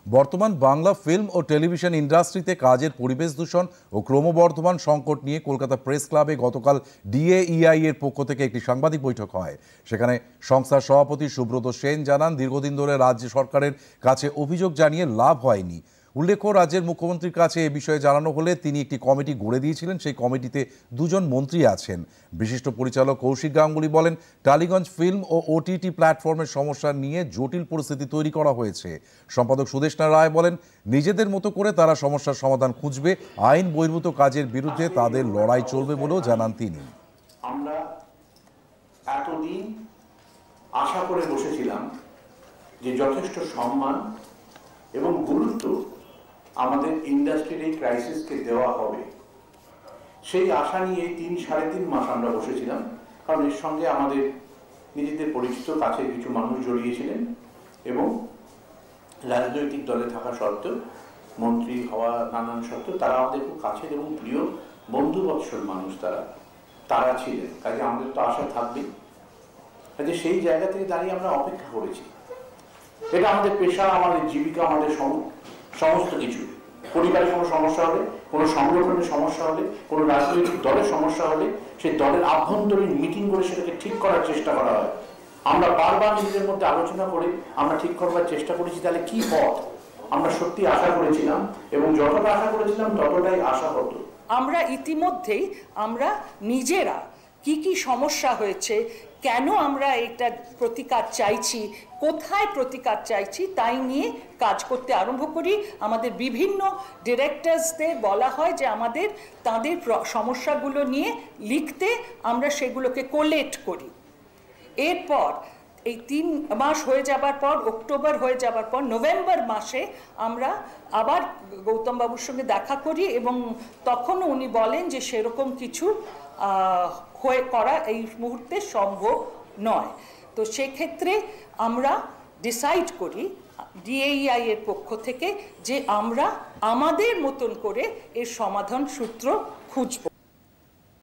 বর্তমান বাংলা ফিল্ম ও টেলিভিশন ইন্ডাস্ট্রিতে কাজের পরিবেশ দূষণ ও ক্রমবর্ধমান সংকট নিয়ে কলকাতা প্রেস ক্লাবে গতকাল ডিএইআই এর পক্ষ থেকে একটি সাংবাদিক বৈঠক হয়। সেখানে সংস্থার সভাপতি সুব্রত সেন জানান, দীর্ঘদিন ধরে রাজ্য সরকারের কাছে অভিযোগ জানিয়ে লাভ হয়নি। উল্লেখ্য, রাজ্যের মুখ্যমন্ত্রীর কাছে এ বিষয়ে জানানো হলে তিনি একটি কমিটি গড়ে দিয়েছিলেন। সেই কমিটিতে দুজন মন্ত্রী আছেন। বিশিষ্ট পরিচালক কৌশিক গাঙ্গুলি বলেন, টালিগঞ্জ ফিল্ম ও ওটিটি প্ল্যাটফর্মের সমস্যা নিয়ে জটিল পরিস্থিতি তৈরি করা হয়েছে। সম্পাদক সুদেষ্ণা রায় বলেন, নিজেদের মতো করে তারা সমস্যার সমাধান খুঁজবে। আইন বহির্ভূত কাজের বিরুদ্ধে তাদের লড়াই চলবে বলেও জানান তিনি। আমরা এতদিন আশা করে বসেছিলাম যে যথেষ্ট সম্মান এবং গুরুত্ব আমাদের ইন্ডাস্ট্রির এই ক্রাইসিসকে দেওয়া হবে, সেই আশা নিয়ে 3-3.5 মাস আমরা বসেছিলাম। কারণ এর সঙ্গে আমাদের নিজেদের পরিচিত কাছের কিছু মানুষ জড়িয়েছিলেন এবং রাজনৈতিক দলে থাকা সত্ত্বেও, মন্ত্রী হওয়া নানান সত্ত্বেও তারা আমাদের খুব কাছের এবং প্রিয় বন্ধুবৎসল মানুষ তারা ছিলেন। কাজে আমাদের তো আশা থাকবেই। কাজে সেই জায়গা থেকে দাঁড়িয়ে আমরা অপেক্ষা করেছি। এটা আমাদের পেশা, আমাদের জীবিকা, আমাদের সমস্ত কিছু। পরিবারের কোনো সমস্যা হলে, কোনো সংগঠনের সমস্যা হলে, কোনো রাজনৈতিক দলের সমস্যা হলে, সেই দলের আভ্যন্তরীণ মিটিং করে সেটাকে ঠিক করার চেষ্টা করা হয়। আমরা বারবার নিজেদের মধ্যে আলোচনা করে আমরা ঠিক করবার চেষ্টা করেছি তাহলে কি পথ। আমরা সত্যি আশা করেছিলাম এবং যতটা আশা করেছিলাম ততটাই আশা হতো। আমরা ইতিমধ্যেই আমরা নিজেরা কি সমস্যা হয়েছে, কেন আমরা এটা প্রতিকার চাইছি, কোথায় প্রতিকার চাইছি, তাই নিয়ে কাজ করতে আরম্ভ করি। আমাদের বিভিন্ন ডিরেক্টরসদের বলা হয় যে আমাদের তাদের সমস্যাগুলো নিয়ে লিখতে, আমরা সেগুলোকে কোলেক্ট করি। এরপর এই 3 মাস হয়ে যাবার পর, অক্টোবর হয়ে যাবার পর নভেম্বর মাসে আমরা আবার গৌতম বাবুর সঙ্গে দেখা করি এবং তখনও উনি বলেন যে সেরকম কিছু করা এই মুহূর্তে সম্ভব নয়। তো সেক্ষেত্রে আমরা ডিসাইড করি ডিএইআই এর পক্ষ থেকে যে আমরা আমাদের মতন করে এর সমাধান সূত্র খুঁজব।